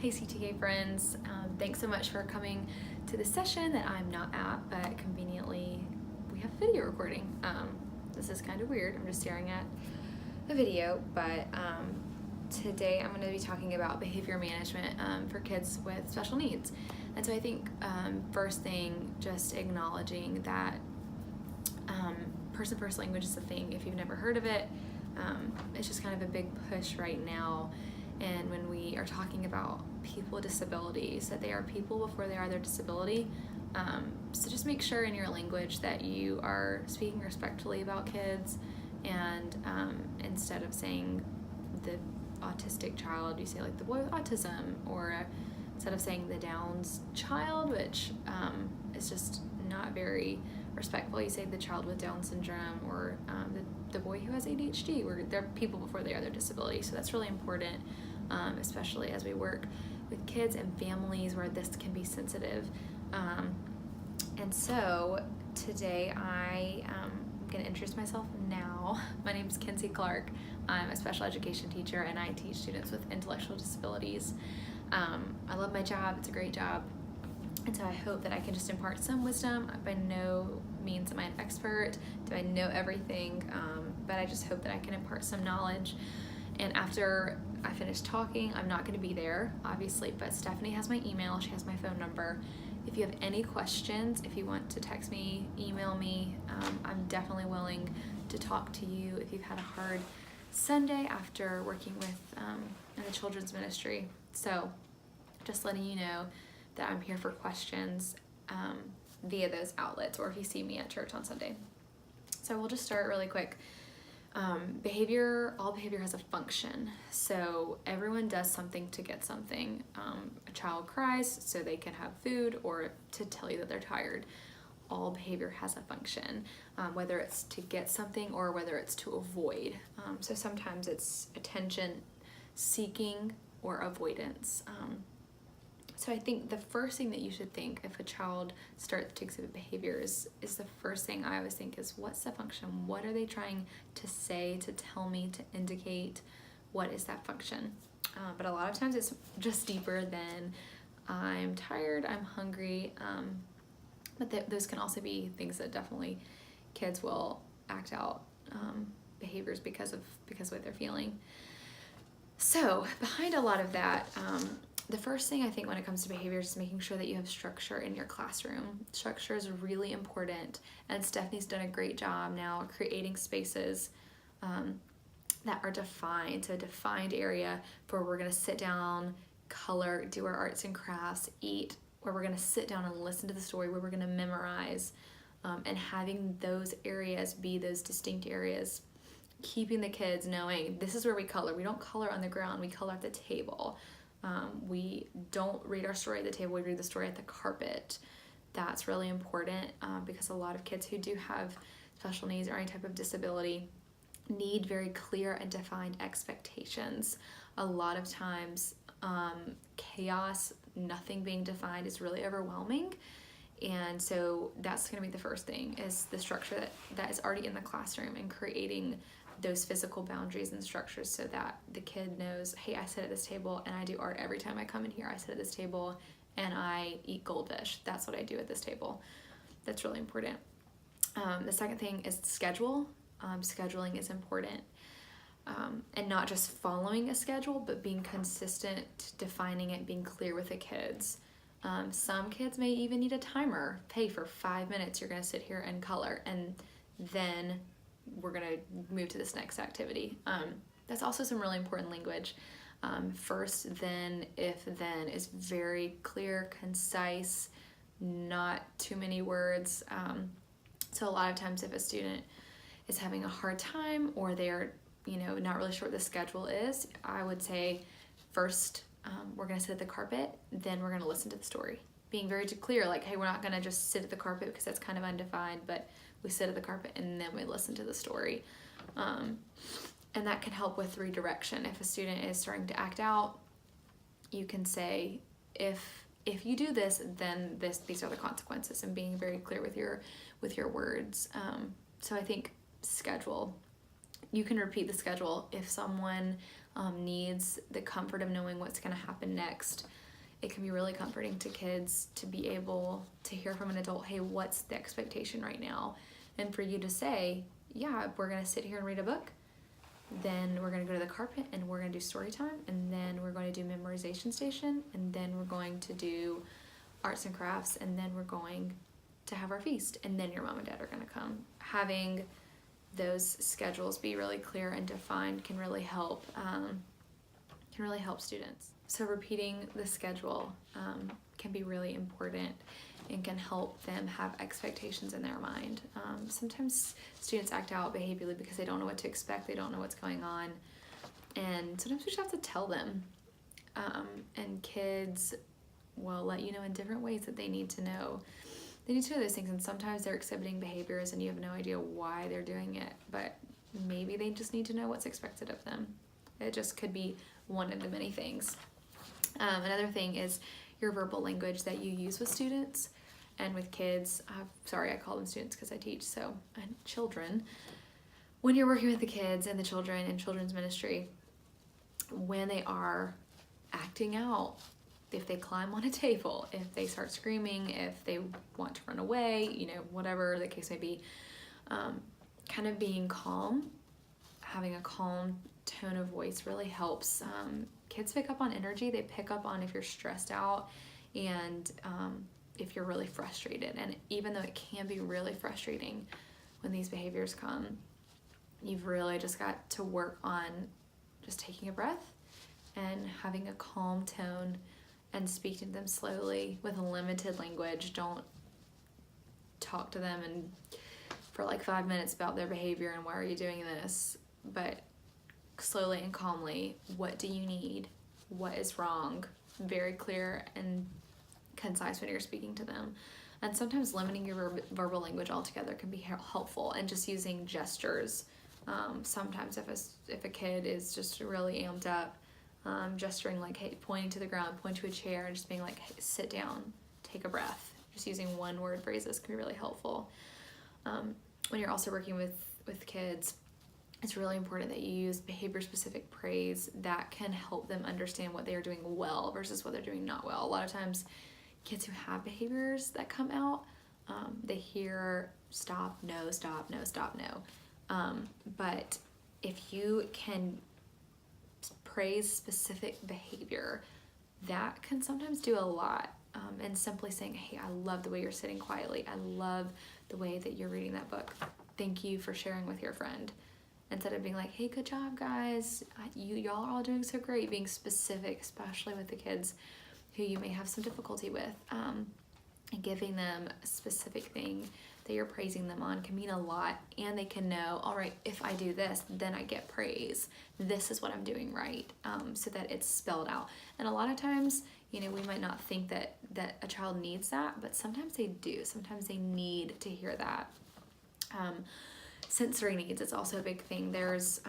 Hey CTK friends, thanks so much for coming to this session that I'm not at, but conveniently we have video recording. This is kind of weird, I'm just staring at a video, but today I'm going to be talking about behavior management for kids with special needs. And so I think first thing, just acknowledging that person-first language is a thing. If you've never heard of it, it's just kind of a big push right now. And when we are talking about people with disabilities, that they are people before they are their disability. So just make sure in your language that you are speaking respectfully about kids, and instead of saying the autistic child, you say like the boy with autism, or instead of saying the Downs child, which is just not very respectful, you say the child with Down syndrome, or the boy who has ADHD, where they're people before they are their disability. So that's really important, especially as we work with kids and families where this can be sensitive. And so today I am going to introduce myself now. My name is Kenzie Clark. I'm a special education teacher and I teach students with intellectual disabilities. I love my job, it's a great job. And so I hope that I can just impart some wisdom. By no means am I an expert, do I know everything, but I just hope that I can impart some knowledge. And after I finish talking, I'm not going to be there, obviously, but Stephanie has my email, she has my phone number. If you have any questions, if you want to text me, email me, I'm definitely willing to talk to you if you've had a hard Sunday after working with in the children's ministry. So just letting you know that I'm here for questions via those outlets, or if you see me at church on Sunday. So we'll just start really quick. All behavior has a function. So everyone does something to get something. A child cries so they can have food, or to tell you that they're tired. All behavior has a function, whether it's to get something or whether it's to avoid. So sometimes it's attention seeking or avoidance. So I think the first thing that you should think if a child starts to exhibit behaviors is the first thing I always think is, what's the function? What are they trying to say, to tell me, to indicate? What is that function? But a lot of times it's just deeper than I'm tired, I'm hungry. But those can also be things that definitely kids will act out behaviors because of what they're feeling. So behind a lot of that, the first thing I think when it comes to behaviors is making sure that you have structure in your classroom. Structure is really important, and Stephanie's done a great job now creating spaces that are defined. So a defined area where we're going to sit down, color, do our arts and crafts, eat, where we're going to sit down and listen to the story, where we're going to memorize, and having those areas be those distinct areas. Keeping the kids knowing this is where we color. We don't color on the ground, we color at the table. We don't read our story at the table, we read the story at the carpet. That's really important because a lot of kids who do have special needs or any type of disability need very clear and defined expectations. A lot of times chaos, nothing being defined is really overwhelming. And so that's going to be the first thing, is the structure that is already in the classroom, and creating those physical boundaries and structures so that the kid knows, hey, I sit at this table and I do art every time I come in here. I sit at this table and I eat goldfish. That's what I do at this table. That's really important. The second thing is schedule. Scheduling is important. And not just following a schedule, but being consistent, defining it, being clear with the kids. Some kids may even need a timer. Hey, for 5 minutes, you're going to sit here and color, and then we're going to move to this next activity. That's also some really important language. First, then, if, then is very clear, concise, not too many words. So a lot of times if a student is having a hard time, or they're not really sure what the schedule is, I would say first we're going to sit at the carpet, then we're going to listen to the story. Being very clear, like, hey, we're not going to just sit at the carpet because that's kind of undefined, but we sit at the carpet and then we listen to the story. And that can help with redirection. If a student is starting to act out, you can say, if you do this, then these are the consequences, and being very clear with your words. So I think schedule. You can repeat the schedule. If someone needs the comfort of knowing what's going to happen next. It can be really comforting to kids to be able to hear from an adult, hey, what's the expectation right now? And for you to say, yeah, we're going to sit here and read a book, then we're going to go to the carpet and we're going to do story time, and then we're going to do memorization station, and then we're going to do arts and crafts, and then we're going to have our feast, and then your mom and dad are going to come. Having those schedules be really clear and defined can really help students. So repeating the schedule can be really important and can help them have expectations in their mind. Sometimes students act out behaviorally because they don't know what to expect, they don't know what's going on, and sometimes we just have to tell them. And kids will let you know in different ways that they need to know. They need to know those things, and sometimes they're exhibiting behaviors and you have no idea why they're doing it, but maybe they just need to know what's expected of them. It just could be one of the many things. Another thing is your verbal language that you use with students and with kids. I call them students because I teach, and children. When you're working with the kids and the children in children's ministry, when they are acting out, if they climb on a table, if they start screaming, if they want to run away, whatever the case may be, kind of being calm, having a calm tone of voice really helps. Kids pick up on energy. They pick up on if you're stressed out and if you're really frustrated. And even though it can be really frustrating when these behaviors come, you've really just got to work on just taking a breath and having a calm tone and speaking to them slowly with limited language. Don't talk to them and for like 5 minutes about their behavior and why are you doing this, but slowly and calmly, what do you need? What is wrong? Very clear and concise when you're speaking to them. And sometimes limiting your verbal language altogether can be helpful, and just using gestures. Sometimes if a kid is just really amped up, gesturing like, hey, pointing to the ground, pointing to a chair, and just being like, hey, sit down, take a breath. Just using one word phrases can be really helpful. When you're also working with kids, it's really important that you use behavior-specific praise that can help them understand what they are doing well versus what they're doing not well. A lot of times, kids who have behaviors that come out, they hear stop, no, stop, no, stop, no. But if you can praise specific behavior, that can sometimes do a lot. And simply saying, hey, I love the way you're sitting quietly. I love the way that you're reading that book. Thank you for sharing with your friend. Instead of being like, hey, good job, guys. Y'all are all doing so great. Being specific, especially with the kids who you may have some difficulty with. And giving them a specific thing that you're praising them on can mean a lot. And they can know, all right, if I do this, then I get praise. This is what I'm doing right. So that it's spelled out. And a lot of times, we might not think that a child needs that, but sometimes they do. Sometimes they need to hear that. Sensory needs, it's also a big thing. There's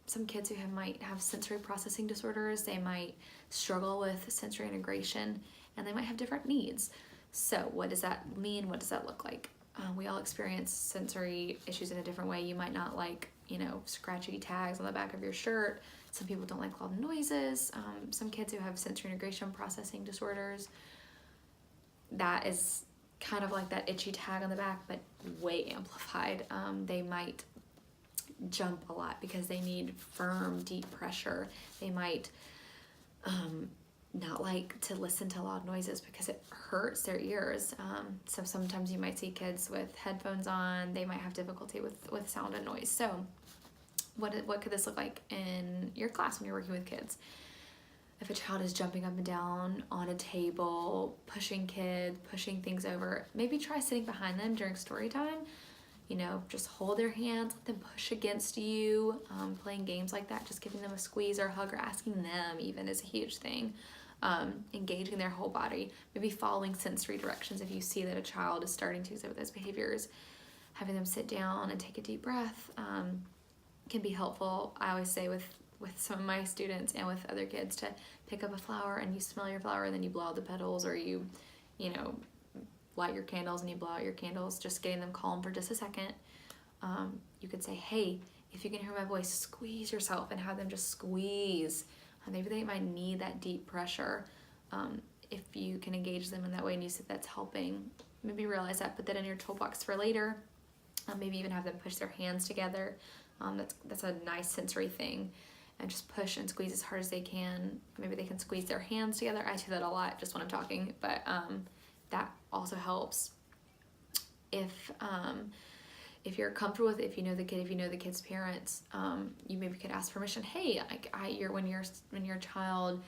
some kids who might have sensory processing disorders. They might struggle with sensory integration, and they might have different needs. So what does that mean? What does that look like? We all experience sensory issues in a different way. You might not like, scratchy tags on the back of your shirt. Some people don't like loud noises. Some kids who have sensory integration processing disorders, that is kind of like that itchy tag on the back, but way amplified. They might jump a lot because they need firm, deep pressure. They might not like to listen to loud noises because it hurts their ears. So sometimes you might see kids with headphones on. They might have difficulty with sound and noise. So what could this look like in your class when you're working with kids? If a child is jumping up and down on a table, pushing things over, maybe try sitting behind them during story time. Just hold their hands, let them push against you. Playing games like that, just giving them a squeeze or a hug or asking them even is a huge thing. Engaging their whole body, maybe following sensory directions if you see that a child is starting to exhibit those behaviors. Having them sit down and take a deep breath can be helpful. I always say with some of my students and with other kids to pick up a flower and you smell your flower and then you blow out the petals, or you light your candles and you blow out your candles, just getting them calm for just a second. You could say, hey, if you can hear my voice, squeeze yourself and have them just squeeze. Maybe they might need that deep pressure. If you can engage them in that way and you see that's helping, maybe realize that, put that in your toolbox for later. Maybe even have them push their hands together. That's a nice sensory thing. And just push and squeeze as hard as they can. Maybe they can squeeze their hands together. I do that a lot just when I'm talking, but that also helps. If you're comfortable with it, if you know the kid, if you know the kid's parents, you maybe could ask permission. Hey, when your child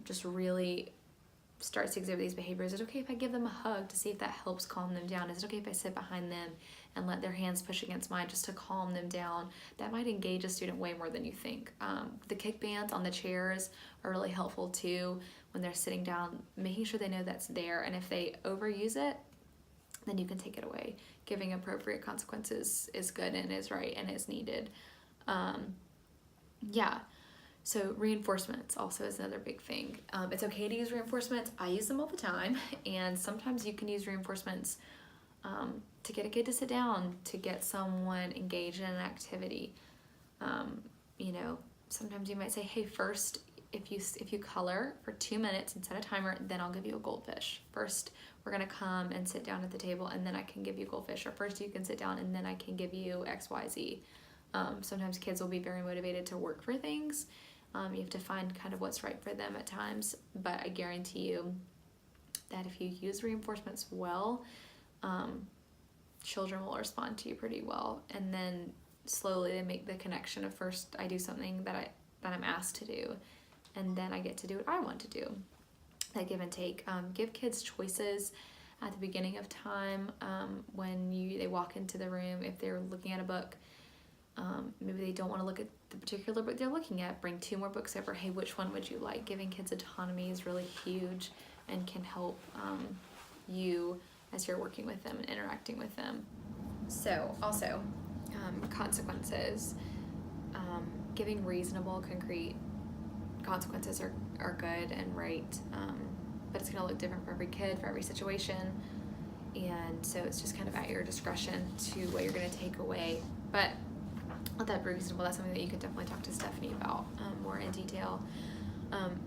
just really starts to exhibit these behaviors, is it okay if I give them a hug to see if that helps calm them down? Is it okay if I sit behind them and let their hands push against mine just to calm them down? That might engage a student way more than you think. The kick bands on the chairs are really helpful too when they're sitting down, making sure they know that's there. And if they overuse it, then you can take it away. Giving appropriate consequences is good and is right and is needed. So reinforcements also is another big thing. It's okay to use reinforcements. I use them all the time, and sometimes you can use reinforcements to get a kid to sit down, to get someone engaged in an activity. Sometimes you might say, hey, first, if you color for 2 minutes and set a timer, then I'll give you a goldfish. First, we're gonna come and sit down at the table, and then I can give you goldfish. Or first you can sit down, and then I can give you X, Y, Z. Sometimes kids will be very motivated to work for things. You have to find kind of what's right for them at times, but I guarantee you that if you use reinforcements well, children will respond to you pretty well. And then slowly they make the connection of, first I do something that I'm asked to do, and then I get to do what I want to do. That give and take. Give kids choices at the beginning of time when they walk into the room. If they're looking at a book, maybe they don't want to look at the particular book they're looking at, bring 2 more books over. Hey, which one would you like? Giving kids autonomy is really huge and can help you as you're working with them and interacting with them. So also consequences. Giving reasonable, concrete consequences are good and right, but it's going to look different for every kid, for every situation, and so it's just kind of at your discretion to what you're going to take away. But let that be reasonable. That's something that you could definitely talk to Stephanie about more in detail.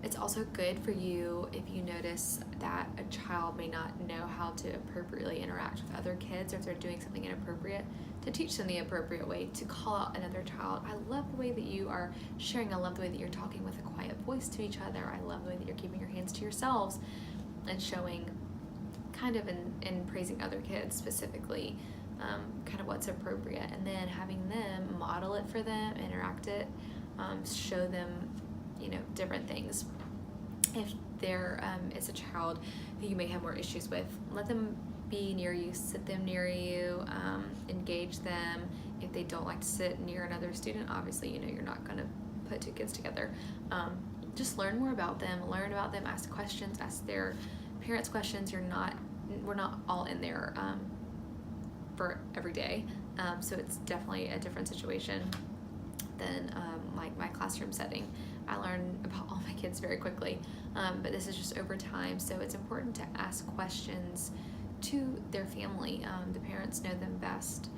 It's also good for you if you notice that a child may not know how to appropriately interact with other kids, or if they're doing something inappropriate, to teach them the appropriate way, to call out another child. I love the way that you are sharing. I love the way that you're talking with a quiet voice to each other. I love the way that you're keeping your hands to yourselves and showing kind of in praising other kids specifically, kind of what's appropriate, and then having them model it for them, interact it, show them different things. If there is a child who you may have more issues with, let them be near you, sit them near you, engage them. If they don't like to sit near another student, obviously you're not going to put 2 kids together. Just learn more about them, ask questions, ask their parents questions. We're not all in there for every day, so it's definitely a different situation than like my classroom setting. I learn about all my kids very quickly, but this is just over time, so it's important to ask questions to their family. The parents know them best,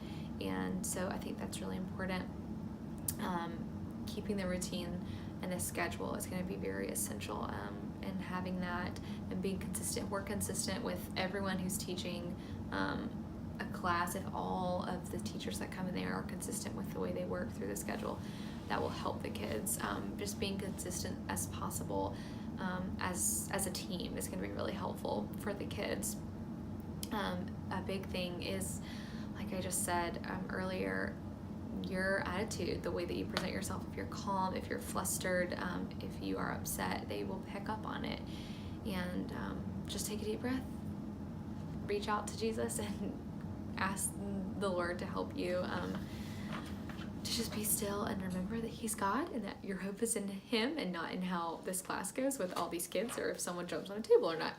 and so I think that's really important. Keeping the routine and the schedule is going to be very essential, and having that and being consistent. We're consistent with everyone who's teaching a class. If all of the teachers that come in there are consistent with the way they work through the schedule, that will help the kids. Just being consistent as possible as a team is going to be really helpful for the kids. A big thing is, like I just said earlier, your attitude, the way that you present yourself. If you're calm, if you're flustered, if you are upset, they will pick up on it. And just take a deep breath, reach out to Jesus, and ask the Lord to help you to just be still and remember that He's God, and that your hope is in Him and not in how this class goes with all these kids, or if someone jumps on a table or not.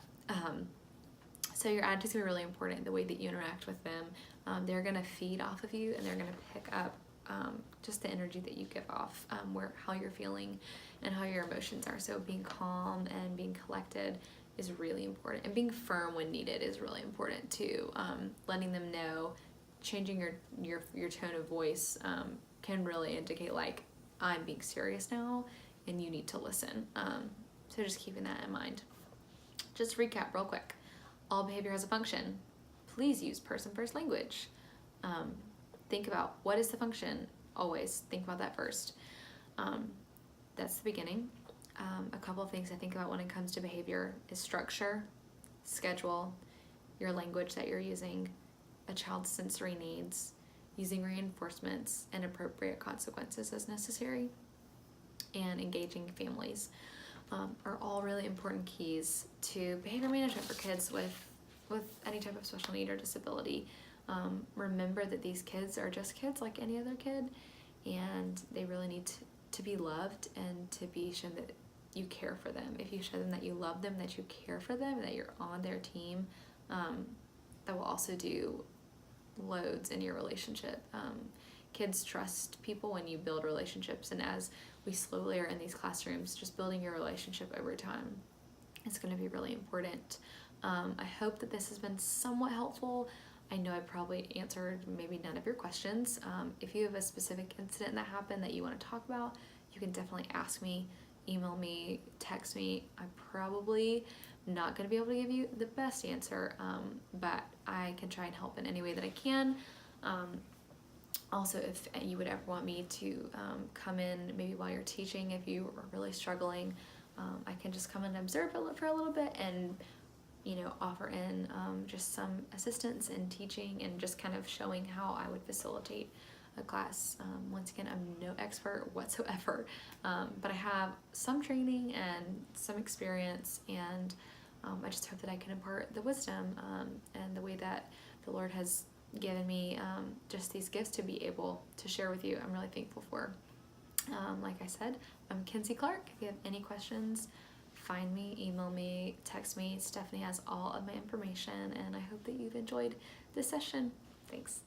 So your attitude's gonna be really important, the way that you interact with them. They're gonna feed off of you, and they're gonna pick up just the energy that you give off, how you're feeling and how your emotions are. So being calm and being collected is really important, and being firm when needed is really important too. Letting them know, changing your tone of voice can really indicate like, I'm being serious now and you need to listen. So just keeping that in mind. Just to recap real quick. All behavior has a function. Please use person-first language. Think about what is the function. Always think about that first. That's the beginning. A couple of things I think about when it comes to behavior is structure, schedule, your language that you're using, a child's sensory needs, using reinforcements and appropriate consequences as necessary, and engaging families are all really important keys to behavior management for kids with any type of special need or disability. Remember that these kids are just kids like any other kid, and they really need to be loved and to be shown that you care for them. If you show them that you love them, that you care for them, and that you're on their team, that will also do loads in your relationship. Kids trust people when you build relationships, and as we slowly are in these classrooms, just building your relationship over time is going to be really important. I hope that this has been somewhat helpful. I know I probably answered maybe none of your questions. If you have a specific incident that happened that you want to talk about, you can definitely ask me, email me, text me. I'm probably not going to be able to give you the best answer, but I can try and help in any way that I can. Also, if you would ever want me to come in maybe while you're teaching, if you are really struggling, I can just come and observe for a little bit and offer in just some assistance in teaching and just kind of showing how I would facilitate a class. Once again, I'm no expert whatsoever, but I have some training and some experience, and I just hope that I can impart the wisdom and the way that the Lord has given me just these gifts to be able to share with you. I'm really thankful for. Like I said, I'm Kinsey Clark. If you have any questions, find me, email me, text me. Stephanie has all of my information, and I hope that you've enjoyed this session. Thanks.